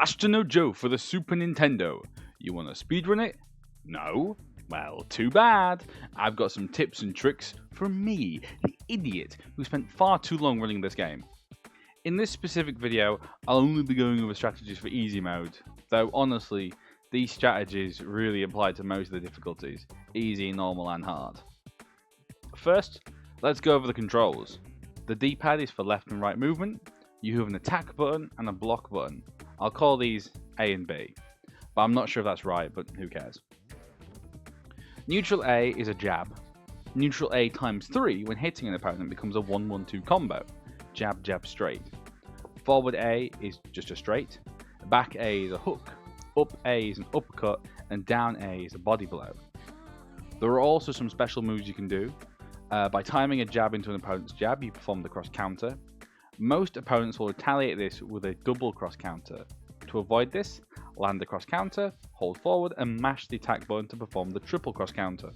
Ashita no Joe for the Super Nintendo. You want to speedrun it? No? Well, too bad. I've got some tips and tricks from me, the idiot who spent far too long running this game. In this specific video, I'll only be going over strategies for easy mode, though honestly, these strategies really apply to most of the difficulties, easy, normal and hard. First, let's go over the controls. The D-pad is for left and right movement. You have an attack button and a block button. I'll call these A and B, but I'm not sure if that's right, but who cares. Neutral A is a jab. Neutral A times 3 when hitting an opponent becomes a 1-1-2 combo. Jab, jab, straight. Forward A is just a straight. Back A is a hook. Up A is an uppercut. And down A is a body blow. There are also some special moves you can do. By timing a jab into an opponent's jab, you perform the cross counter. Most opponents will retaliate this with a double cross counter. To avoid this, land the cross counter, hold forward, and mash the attack button to perform the triple cross counter.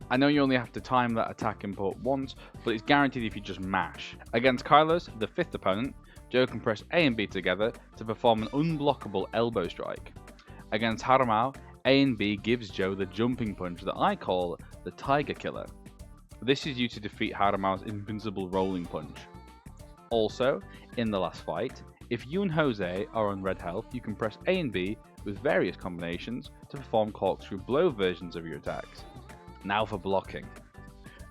I know you only have to time that attack input once, but it's guaranteed if you just mash. Against Carlos, the 5th opponent, Joe can press A and B together to perform an unblockable elbow strike. Against Haramao, A and B gives Joe the jumping punch that I call the Tiger Killer. This is used to defeat Haramao's invincible rolling punch. Also, in the last fight, if you and Jose are on red health, you can press A and B with various combinations to perform corkscrew blow versions of your attacks. Now for blocking.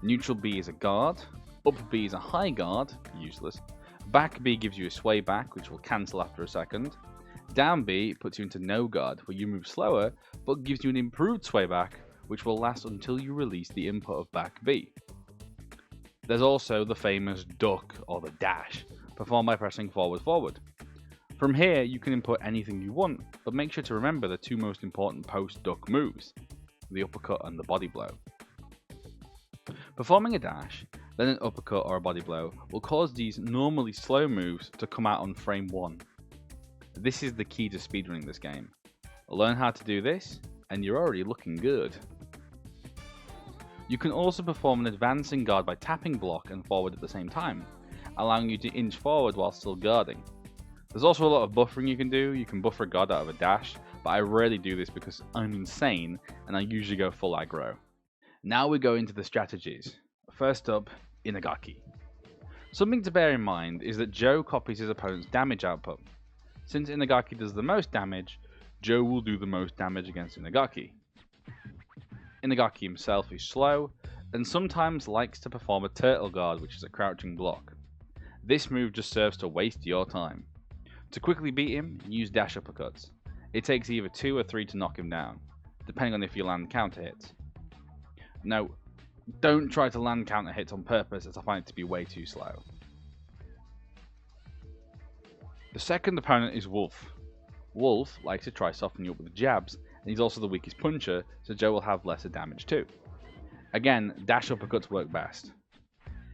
Neutral B is a guard, up B is a high guard, useless, back B gives you a sway back which will cancel after a second, down B puts you into no guard where you move slower but gives you an improved sway back which will last until you release the input of back B. There's also the famous duck or the dash, performed by pressing forward forward. From here you can input anything you want, but make sure to remember the two most important post duck moves, the uppercut and the body blow. Performing a dash, then an uppercut or a body blow will cause these normally slow moves to come out on frame 1. This is the key to speedrunning this game. Learn how to do this, and you're already looking good. You can also perform an advancing guard by tapping block and forward at the same time, allowing you to inch forward while still guarding. There's also a lot of buffering you can do. You can buffer a guard out of a dash, but I rarely do this because I'm insane and I usually go full aggro. Now we go into the strategies. First up, Inagaki. Something to bear in mind is that Joe copies his opponent's damage output. Since Inagaki does the most damage, Joe will do the most damage against Inagaki. Inagaki himself is slow, and sometimes likes to perform a turtle guard, which is a crouching block. This move just serves to waste your time. To quickly beat him, use dash uppercuts. It takes either 2 or 3 to knock him down, depending on if you land counter hits. No, don't try to land counter hits on purpose, as I find it to be way too slow. The second opponent is Wolf. Wolf likes to try softening you up with jabs, and he's also the weakest puncher, so Joe will have lesser damage too. Again, dash uppercuts work best.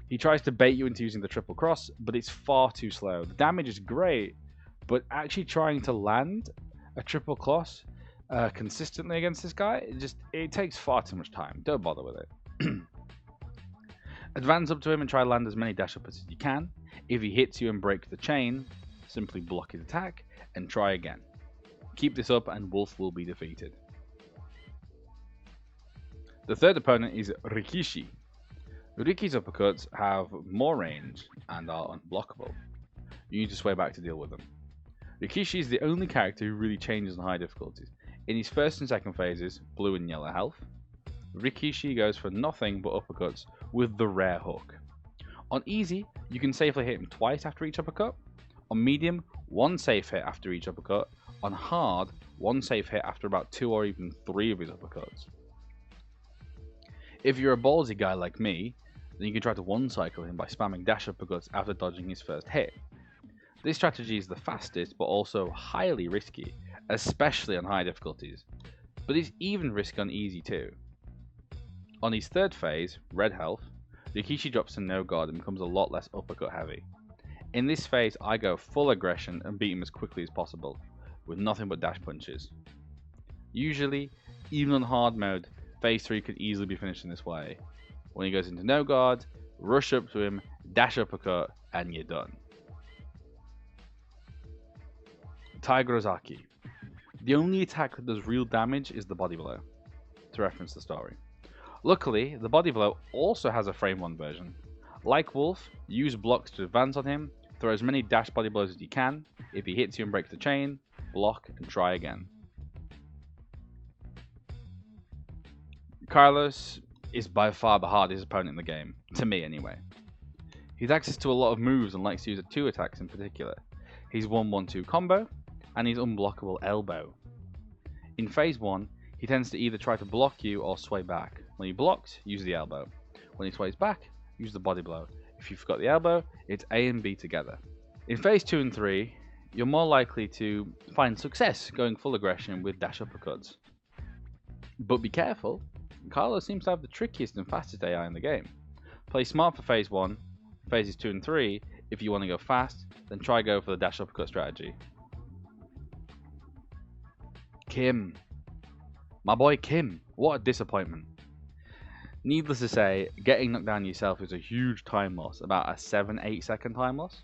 He tries to bait you into using the triple cross, but it's far too slow. The damage is great, but actually trying to land a triple cross consistently against this guy, it takes far too much time. Don't bother with it. Advance up to him and try to land as many dash uppers as you can. If he hits you and breaks the chain, simply block his attack and try again. Keep this up and Wolf will be defeated. The third opponent is Rikishi. Riki's uppercuts have more range and are unblockable. You need to sway back to deal with them. Rikishi is the only character who really changes on high difficulties. In his first and second phases, blue and yellow health, Rikishi goes for nothing but uppercuts with the rare hook. On easy, you can safely hit him twice after each uppercut. On medium, 1 safe hit after each uppercut. On hard, 1 safe hit after about 2 or even 3 of his uppercuts. If you're a ballsy guy like me, then you can try to one-cycle him by spamming dash uppercuts after dodging his first hit. This strategy is the fastest but also highly risky, especially on high difficulties, but it's even risky on easy too. On his third phase, red health, Rikishi drops to no guard and becomes a lot less uppercut heavy. In this phase I go full aggression and beat him as quickly as possible, with nothing but dash punches. Usually, even on hard mode, phase 3 could easily be finished in this way. When he goes into no guard, rush up to him, dash uppercut, and you're done. Tiger Ozaki. The only attack that does real damage is the body blow, to reference the story. Luckily, the body blow also has a frame 1 version. Like Wolf, use blocks to advance on him, throw as many dash body blows as you can. If he hits you and breaks the chain, block and try again. Carlos is by far the hardest opponent in the game, to me anyway. He has access to a lot of moves and likes to use 2 attacks in particular. He's 1-1-2 combo, and he's unblockable elbow. In phase 1, he tends to either try to block you or sway back. When he blocks, use the elbow. When he sways back, use the body blow. If you forgot the elbow, it's A and B together. In phase 2 and 3, you're more likely to find success going full aggression with dash uppercuts. But be careful, Carlos seems to have the trickiest and fastest AI in the game. Play smart for phase 1, phases 2 and 3, if you want to go fast, then try go for the dash uppercut strategy. Kim. My boy Kim, what a disappointment. Needless to say, getting knocked down yourself is a huge time loss, about a 7-8 second time loss.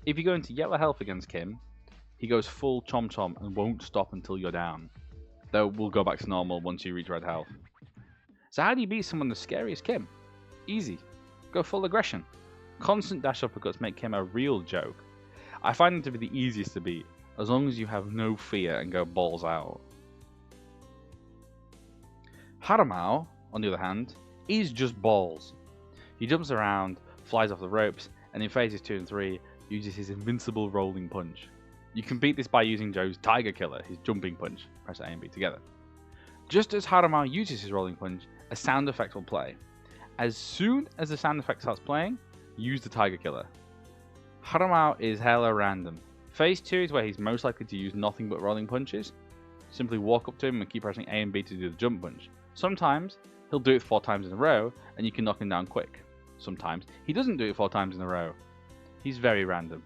If you go into yellow health against Kim, he goes full chom chom and won't stop until you're down. Though we'll go back to normal once you reach red health. So how do you beat someone as scary as Kim? Easy. Go full aggression. Constant dash uppercuts make Kim a real joke. I find him to be the easiest to beat, as long as you have no fear and go balls out. Haramao, on the other hand, is just balls. He jumps around, flies off the ropes, and in phases 2 and 3, uses his invincible rolling punch. You can beat this by using Joe's Tiger Killer, his jumping punch. Press A and B together. Just as Haramao uses his rolling punch, a sound effect will play. As soon as the sound effect starts playing, use the Tiger Killer. Haramao is hella random. Phase 2 is where he's most likely to use nothing but rolling punches. Simply walk up to him and keep pressing A and B to do the jump punch. Sometimes, he'll do it 4 times in a row, and you can knock him down quick. Sometimes, he doesn't do it 4 times in a row. He's very random.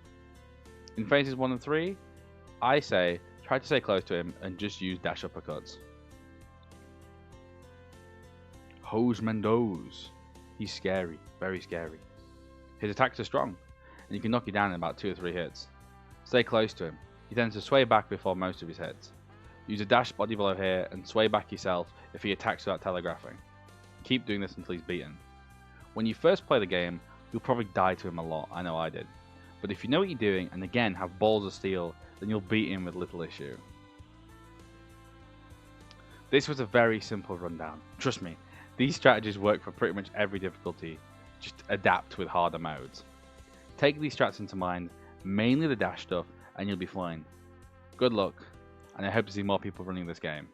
In phases 1 and 3, I say, try to stay close to him and just use dash uppercuts. Jose Mendoz. He's scary, very scary. His attacks are strong, and he can knock you down in about 2 or 3 hits. Stay close to him. He tends to sway back before most of his hits. Use a dash body blow here and sway back yourself if he attacks without telegraphing. Keep doing this until he's beaten. When you first play the game, you'll probably die to him a lot, I know I did. But if you know what you're doing and again have balls of steel, then you'll beat him with little issue. This was a very simple rundown. Trust me, these strategies work for pretty much every difficulty, just adapt with harder modes. Take these strats into mind, mainly the dash stuff, and you'll be fine. Good luck, and I hope to see more people running this game.